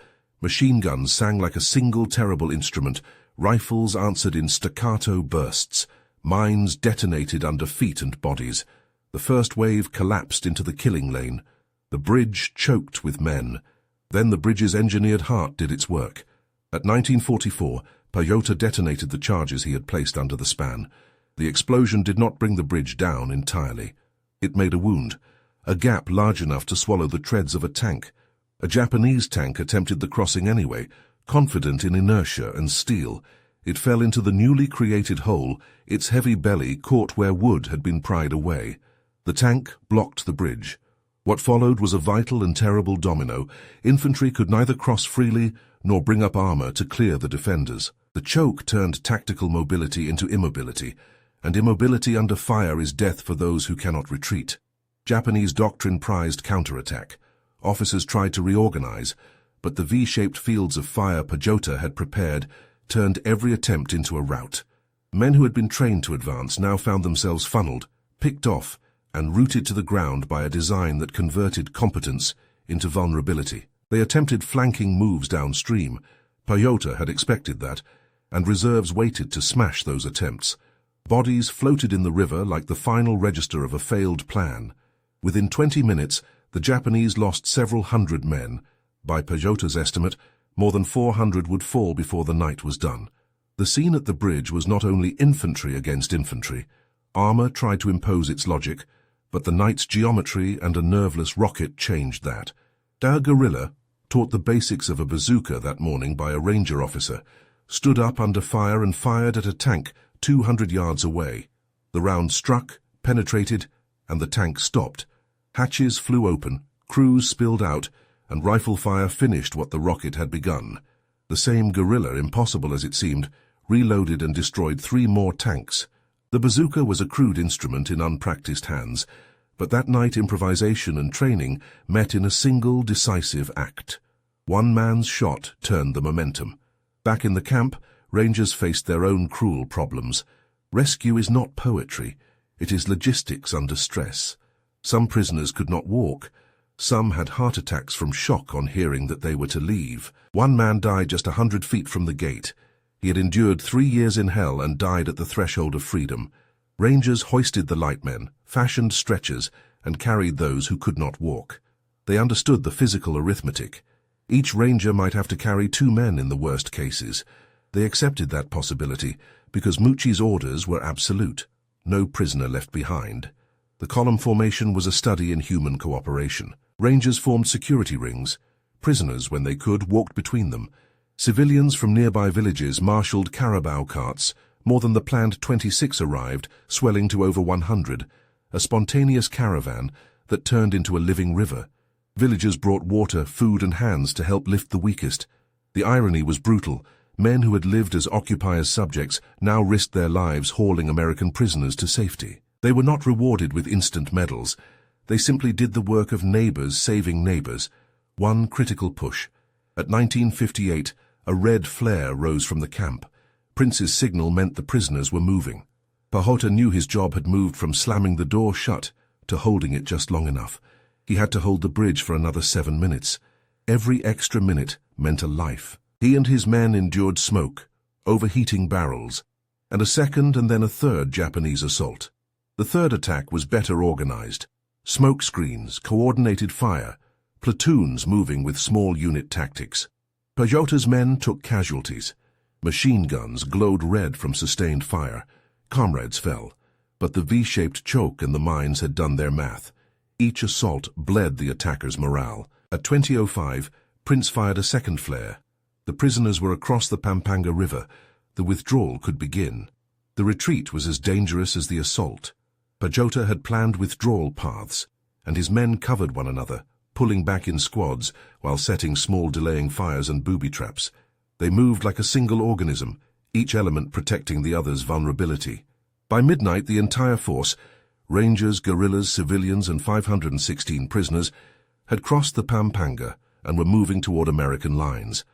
Machine guns sang like a single terrible instrument. Rifles answered in staccato bursts. Mines detonated under feet and bodies. The first wave collapsed into the killing lane. The bridge choked with men. Then the bridge's engineered heart did its work. At 1944, Pajota detonated the charges he had placed under the span. The explosion did not bring the bridge down entirely. It made a wound, a gap large enough to swallow the treads of a tank. A Japanese tank attempted the crossing anyway, confident in inertia and steel. It fell into the newly created hole, its heavy belly caught where wood had been pried away. The tank blocked the bridge. What followed was a vital and terrible domino. Infantry could neither cross freely nor bring up armor to clear the defenders. The choke turned tactical mobility into immobility, and immobility under fire is death for those who cannot retreat. Japanese doctrine prized counterattack. Officers tried to reorganize, but the V-shaped fields of fire Pajota had prepared turned every attempt into a rout. Men who had been trained to advance now found themselves funneled, picked off, and rooted to the ground by a design that converted competence into vulnerability. They attempted flanking moves downstream. Pajota had expected that, and reserves waited to smash those attempts. Bodies floated in the river like the final register of a failed plan. Within 20 minutes, the Japanese lost several hundred men. By Pajota's estimate, more than 400 would fall before the night was done. The scene at the bridge was not only infantry against infantry. Armor tried to impose its logic, but the night's geometry and a nerveless rocket changed that. Our guerrilla, taught the basics of a bazooka that morning by a ranger officer, stood up under fire and fired at a tank 200 yards away. The round struck, penetrated, and the tank stopped. Hatches flew open, crews spilled out, and rifle fire finished what the rocket had begun. The same guerrilla, impossible as it seemed, reloaded and destroyed 3 more tanks. The bazooka was a crude instrument in unpracticed hands, but that night improvisation and training met in a single decisive act. One man's shot turned the momentum. Back in the camp, Rangers faced their own cruel problems. Rescue is not poetry, it is logistics under stress. Some prisoners could not walk. Some had heart attacks from shock on hearing that they were to leave. One man died just 100 feet from the gate. He had endured 3 years in hell and died at the threshold of freedom. Rangers hoisted the light men, fashioned stretchers, and carried those who could not walk. They understood the physical arithmetic. Each ranger might have to carry 2 men in the worst cases. They accepted that possibility because Mucci's orders were absolute. No prisoner left behind. The column formation was a study in human cooperation. Rangers formed security rings. Prisoners, when they could, walked between them. Civilians from nearby villages marshaled carabao carts. More than the planned 26 arrived, swelling to over 100. A spontaneous caravan that turned into a living river. Villagers brought water, food, and hands to help lift the weakest. The irony was brutal. Men who had lived as occupiers' subjects now risked their lives hauling American prisoners to safety. They were not rewarded with instant medals. They simply did the work of neighbors saving neighbors. One critical push. At 1958, a red flare rose from the camp. Prince's signal meant the prisoners were moving. Pajota knew his job had moved from slamming the door shut to holding it just long enough. He had to hold the bridge for another 7 minutes. Every extra minute meant a life. He and his men endured smoke, overheating barrels, and a second and then a third Japanese assault. The third attack was better organized. Smoke screens, coordinated fire, platoons moving with small unit tactics. Pajota's men took casualties. Machine guns glowed red from sustained fire. Comrades fell, but the V-shaped choke and the mines had done their math. Each assault bled the attackers' morale. At 20:05, Prince fired a second flare. The prisoners were across the Pampanga River. The withdrawal could begin. The retreat was as dangerous as the assault. Pajota had planned withdrawal paths, and his men covered one another, pulling back in squads while setting small delaying fires and booby traps. They moved like a single organism, each element protecting the other's vulnerability. By midnight, the entire force, Rangers, guerrillas, civilians, and 516 prisoners, had crossed the Pampanga and were moving toward American lines.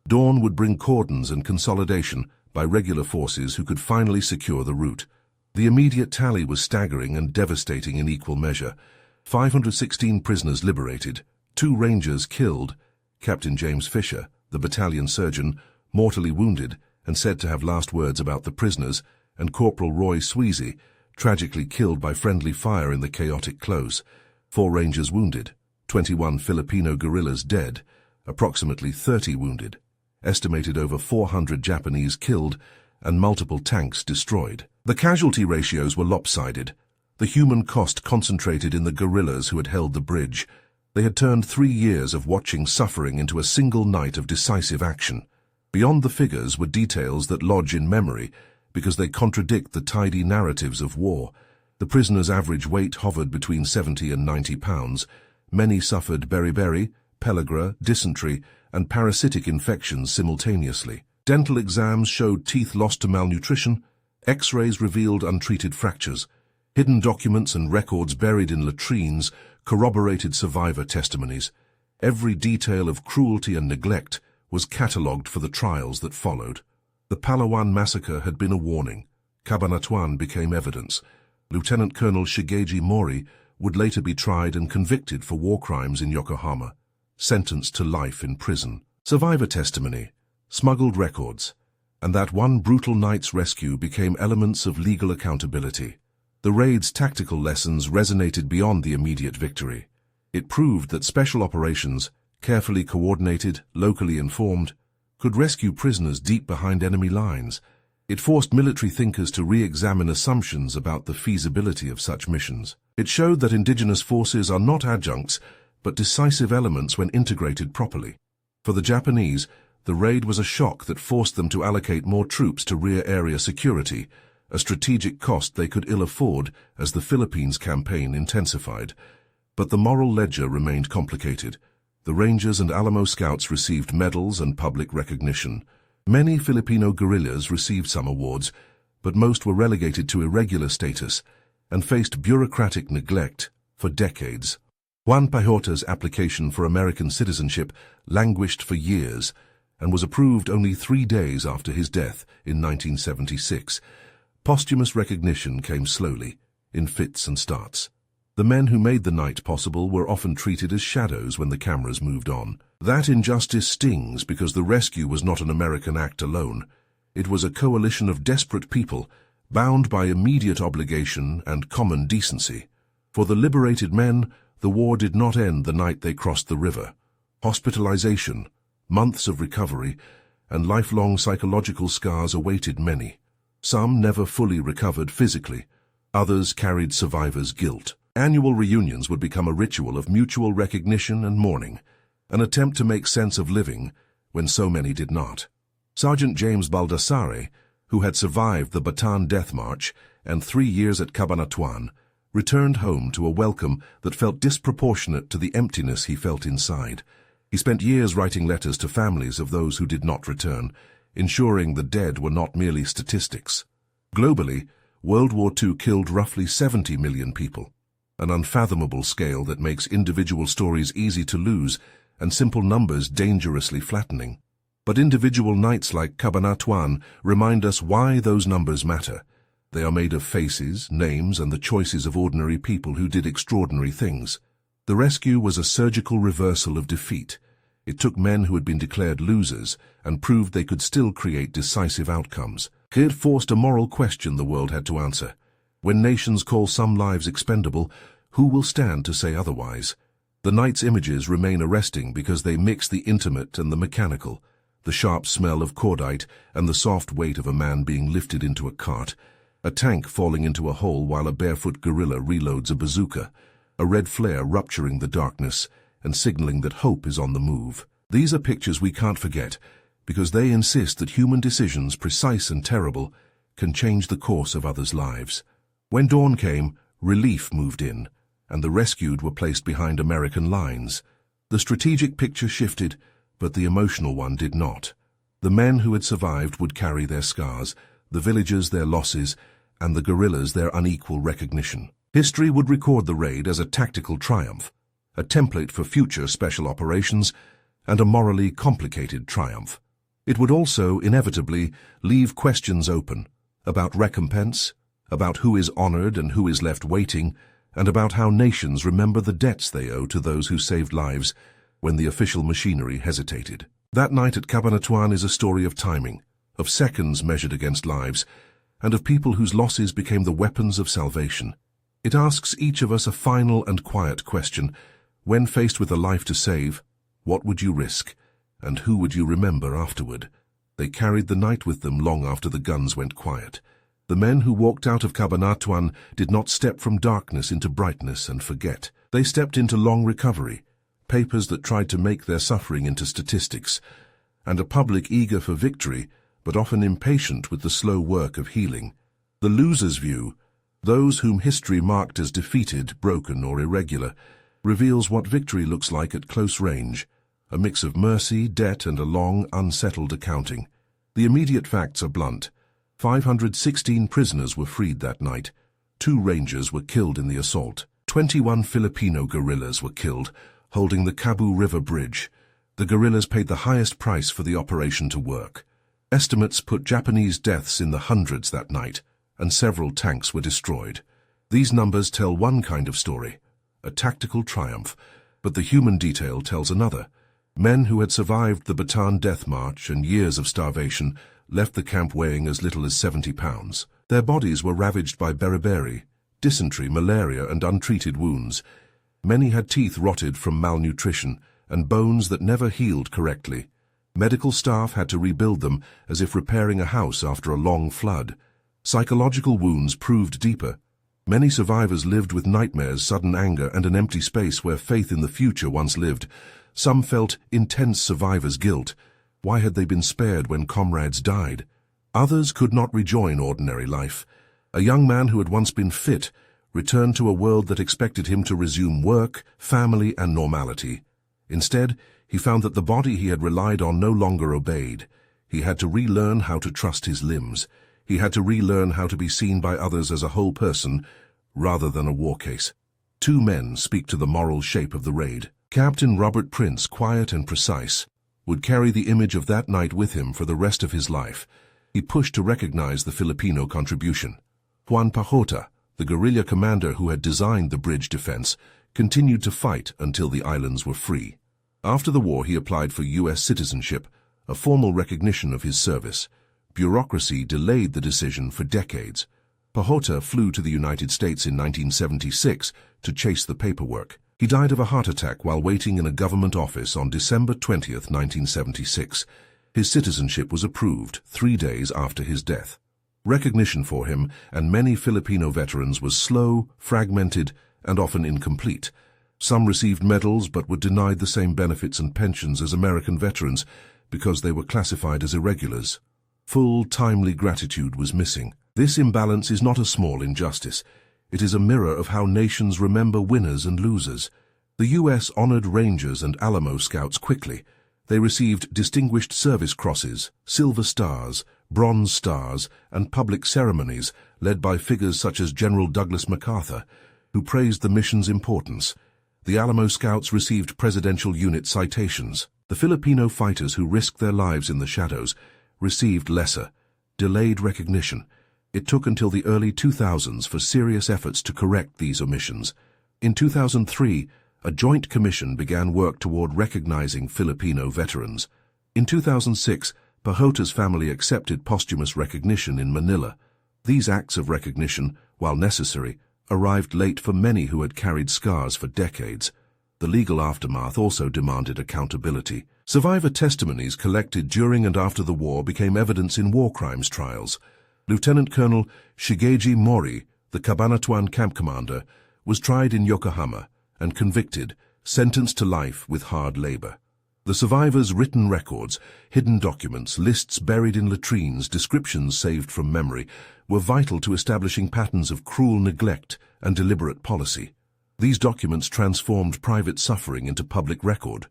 Dawn would bring cordons and consolidation by regular forces who could finally secure the route. The immediate tally was staggering and devastating in equal measure. 516 prisoners liberated, 2 Rangers killed, Captain James Fisher, the battalion surgeon, mortally wounded and said to have last words about the prisoners, and Corporal Roy Sweezy, tragically killed by friendly fire in the chaotic close. 4 Rangers wounded, 21 Filipino guerrillas dead, approximately 30 wounded, estimated over 400 Japanese killed, and multiple tanks destroyed. The casualty ratios were lopsided. The human cost concentrated in the guerrillas who had held the bridge. They had turned 3 years of watching suffering into a single night of decisive action. Beyond the figures were details that lodge in memory because they contradict the tidy narratives of war. The prisoners' average weight hovered between 70 and 90 pounds. Many suffered beriberi, pellagra, dysentery, and parasitic infections simultaneously. Dental exams showed teeth lost to malnutrition. X-rays revealed untreated fractures. Hidden documents and records buried in latrines corroborated survivor testimonies. Every detail of cruelty and neglect was catalogued for the trials that followed. The Palawan massacre had been a warning. Cabanatuan became evidence. Lieutenant Colonel Shigeji Mori would later be tried and convicted for war crimes in Yokohama, sentenced to life in prison. Survivor testimony, smuggled records, and that one brutal night's rescue became elements of legal accountability. The raid's tactical lessons resonated beyond the immediate victory. It proved that special operations, carefully coordinated, locally informed, could rescue prisoners deep behind enemy lines. It forced military thinkers to re-examine assumptions about the feasibility of such missions. It showed that indigenous forces are not adjuncts, but decisive elements when integrated properly. For the Japanese, the raid was a shock that forced them to allocate more troops to rear area security, a strategic cost they could ill afford as the Philippines campaign intensified. But the moral ledger remained complicated. The Rangers and Alamo Scouts received medals and public recognition. Many Filipino guerrillas received some awards, but most were relegated to irregular status and faced bureaucratic neglect for decades. Juan Pajota's application for American citizenship languished for years and was approved only 3 days after his death in 1976. Posthumous recognition came slowly, in fits and starts. The men who made the night possible were often treated as shadows when the cameras moved on. That injustice stings because the rescue was not an American act alone. It was a coalition of desperate people, bound by immediate obligation and common decency. For the liberated men, the war did not end the night they crossed the river. Hospitalization, months of recovery, and lifelong psychological scars awaited many. Some never fully recovered physically. Others carried survivors' guilt. Annual reunions would become a ritual of mutual recognition and mourning, an attempt to make sense of living when so many did not. Sergeant James Baldassare, who had survived the Bataan Death March and 3 years at Cabanatuan, returned home to a welcome that felt disproportionate to the emptiness he felt inside. He spent years writing letters to families of those who did not return, ensuring the dead were not merely statistics. Globally, World War II killed roughly 70 million people, an unfathomable scale that makes individual stories easy to lose and simple numbers dangerously flattening. But individual nights like Cabanatuan remind us why those numbers matter. They are made of faces, names, and the choices of ordinary people who did extraordinary things. The rescue was a surgical reversal of defeat. It took men who had been declared losers and proved they could still create decisive outcomes. It forced a moral question the world had to answer. When nations call some lives expendable, who will stand to say otherwise? The night's images remain arresting because they mix the intimate and the mechanical, the sharp smell of cordite and the soft weight of a man being lifted into a cart, a tank falling into a hole while a barefoot guerrilla reloads a bazooka, a red flare rupturing the darkness and signaling that hope is on the move. These are pictures we can't forget because they insist that human decisions, precise and terrible, can change the course of others' lives. When dawn came, relief moved in, and the rescued were placed behind American lines. The strategic picture shifted, but the emotional one did not. The men who had survived would carry their scars, the villagers their losses, and the guerrillas their unequal recognition. History would record the raid as a tactical triumph, a template for future special operations, and a morally complicated triumph. It would also, inevitably, leave questions open about recompense, about who is honored and who is left waiting, and about how nations remember the debts they owe to those who saved lives when the official machinery hesitated. That night at Cabanatuan is a story of timing, of seconds measured against lives, and of people whose losses became the weapons of salvation. It asks each of us a final and quiet question. When faced with a life to save, what would you risk, and who would you remember afterward? They carried the night with them long after the guns went quiet. The men who walked out of Cabanatuan did not step from darkness into brightness and forget. They stepped into long recovery, papers that tried to make their suffering into statistics, and a public eager for victory, but often impatient with the slow work of healing. The loser's view, those whom history marked as defeated, broken, or irregular, reveals what victory looks like at close range, a mix of mercy, debt, and a long, unsettled accounting. The immediate facts are blunt. 516 prisoners were freed that night. 2 rangers were killed in the assault. 21 Filipino guerrillas were killed, holding the Cabu River Bridge. The guerrillas paid the highest price for the operation to work. Estimates put Japanese deaths in the hundreds that night, and several tanks were destroyed. These numbers tell one kind of story, a tactical triumph, but the human detail tells another. Men who had survived the Bataan Death March and years of starvation left the camp weighing as little as 70 pounds. Their bodies were ravaged by beriberi, dysentery, malaria, and untreated wounds. Many had teeth rotted from malnutrition and bones that never healed correctly. Medical staff had to rebuild them as if repairing a house after a long flood. Psychological wounds proved deeper. Many survivors lived with nightmares, sudden anger, and an empty space where faith in the future once lived. Some felt intense survivor's guilt. Why had they been spared when comrades died? Others could not rejoin ordinary life. A young man who had once been fit returned to a world that expected him to resume work, family, and normality. Instead, he found that the body he had relied on no longer obeyed. He had to relearn how to trust his limbs. He had to relearn how to be seen by others as a whole person, rather than a war case. 2 men speak to the moral shape of the raid. Captain Robert Prince, quiet and precise, would carry the image of that night with him for the rest of his life. He pushed to recognize the Filipino contribution. Juan Pajota, the guerrilla commander who had designed the bridge defense, continued to fight until the islands were free. After the war, he applied for U.S. citizenship, a formal recognition of his service. Bureaucracy delayed the decision for decades. Pajota flew to the United States in 1976 to chase the paperwork. He died of a heart attack while waiting in a government office on December 20, 1976. His citizenship was approved 3 days after his death. Recognition for him and many Filipino veterans was slow, fragmented, and often incomplete. Some received medals but were denied the same benefits and pensions as American veterans because they were classified as irregulars. Full, timely gratitude was missing. This imbalance is not a small injustice. It is a mirror of how nations remember winners and losers. The U.S. honored Rangers and Alamo Scouts quickly. They received Distinguished Service Crosses, Silver Stars, Bronze Stars, and public ceremonies led by figures such as General Douglas MacArthur, who praised the mission's importance. The Alamo Scouts received Presidential Unit citations. The Filipino fighters who risked their lives in the shadows received lesser, delayed recognition. It took until the early 2000s for serious efforts to correct these omissions. In 2003, a joint commission began work toward recognizing Filipino veterans. In 2006, Pajota's family accepted posthumous recognition in Manila. These acts of recognition, while necessary, arrived late for many who had carried scars for decades. The legal aftermath also demanded accountability. Survivor testimonies collected during and after the war became evidence in war crimes trials. Lieutenant Colonel Shigeji Mori, the Cabanatuan camp commander, was tried in Yokohama and convicted, sentenced to life with hard labor. The survivors' written records, hidden documents, lists buried in latrines, descriptions saved from memory, were vital to establishing patterns of cruel neglect and deliberate policy. These documents transformed private suffering into public record.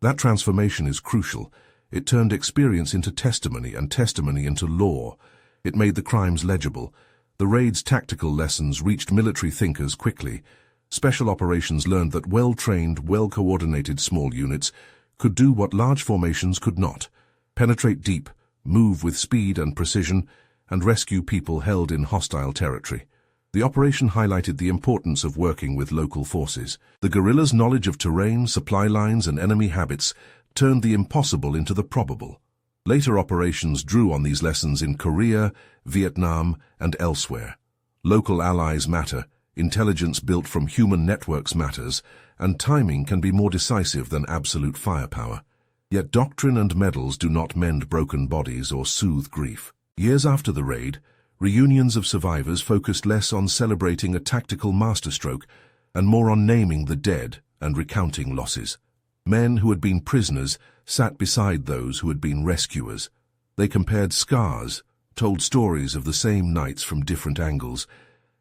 That transformation is crucial. It turned experience into testimony and testimony into law. It made the crimes legible. The raid's tactical lessons reached military thinkers quickly. Special operations learned that well-trained, well-coordinated small units could do what large formations could not: penetrate deep, move with speed and precision, and rescue people held in hostile territory. The operation highlighted the importance of working with local forces. The guerrillas' knowledge of terrain, supply lines, and enemy habits turned the impossible into the probable. Later operations drew on these lessons in Korea, Vietnam, and elsewhere. Local allies matter, intelligence built from human networks matters, and timing can be more decisive than absolute firepower. Yet doctrine and medals do not mend broken bodies or soothe grief. Years after the raid, reunions of survivors focused less on celebrating a tactical masterstroke and more on naming the dead and recounting losses. Men who had been prisoners sat beside those who had been rescuers. They compared scars, told stories of the same nights from different angles,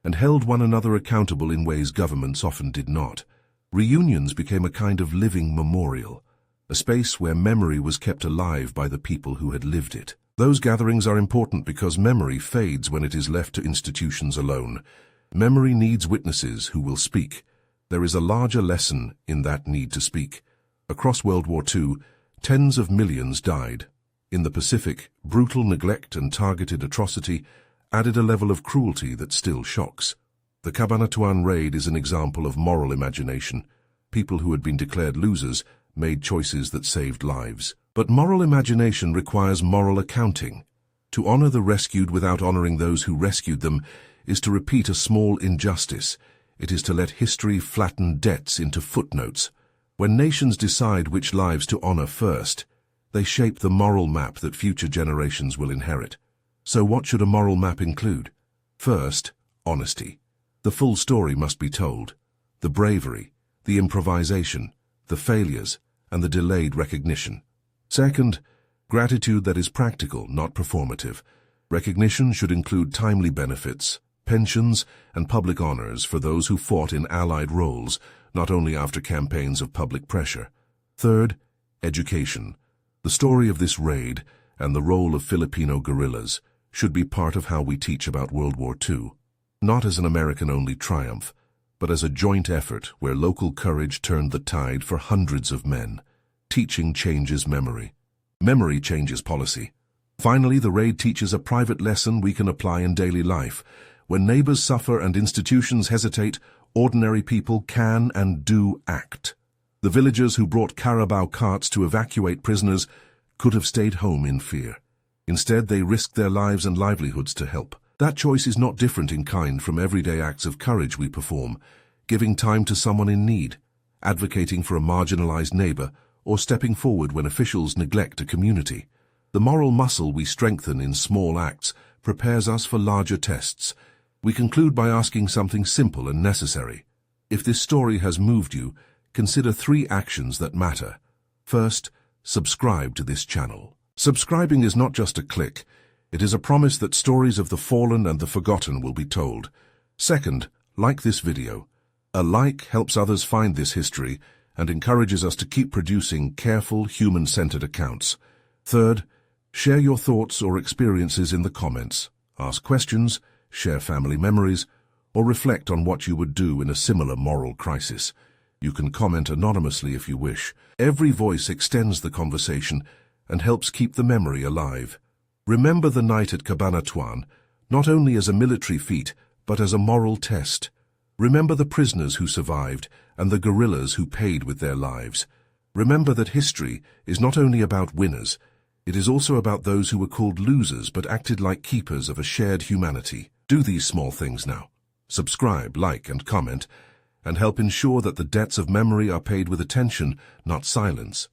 and held one another accountable in ways governments often did not. Reunions became a kind of living memorial, a space where memory was kept alive by the people who had lived it. Those gatherings are important because memory fades when it is left to institutions alone. Memory needs witnesses who will speak. There is a larger lesson in that need to speak. Across World War II, tens of millions died. In the Pacific, brutal neglect and targeted atrocity added a level of cruelty that still shocks. The Cabanatuan raid is an example of moral imagination. People who had been declared losers made choices that saved lives. But moral imagination requires moral accounting. To honor the rescued without honoring those who rescued them is to repeat a small injustice. It is to let history flatten debts into footnotes. When nations decide which lives to honor first, they shape the moral map that future generations will inherit. So what should a moral map include? First, honesty. The full story must be told. The bravery, the improvisation, the failures, and the delayed recognition. Second, gratitude that is practical, not performative. Recognition should include timely benefits, pensions, and public honors for those who fought in allied roles, not only after campaigns of public pressure. Third, education. The story of this raid and the role of Filipino guerrillas should be part of how we teach about World War II, not as an American-only triumph, but as a joint effort where local courage turned the tide for hundreds of men. Teaching changes memory. Memory changes policy. Finally, the raid teaches a private lesson we can apply in daily life. When neighbors suffer and institutions hesitate, ordinary people can and do act. The villagers who brought carabao carts to evacuate prisoners could have stayed home in fear. Instead, they risked their lives and livelihoods to help. That choice is not different in kind from everyday acts of courage we perform, giving time to someone in need, advocating for a marginalized neighbor, or stepping forward when officials neglect a community. The moral muscle we strengthen in small acts prepares us for larger tests. We conclude by asking something simple and necessary. If this story has moved you, consider 3 actions that matter. First, subscribe to this channel. Subscribing is not just a click. It is a promise that stories of the fallen and the forgotten will be told. Second, like this video. A like helps others find this history and encourages us to keep producing careful, human-centered accounts. Third, share your thoughts or experiences in the comments. Ask questions, share family memories, or reflect on what you would do in a similar moral crisis. You can comment anonymously if you wish. Every voice extends the conversation and helps keep the memory alive. Remember the night at Cabanatuan, not only as a military feat, but as a moral test. Remember the prisoners who survived and the guerrillas who paid with their lives. Remember that history is not only about winners, it is also about those who were called losers but acted like keepers of a shared humanity. Do these small things now. Subscribe, like, and comment, and help ensure that the debts of memory are paid with attention, not silence.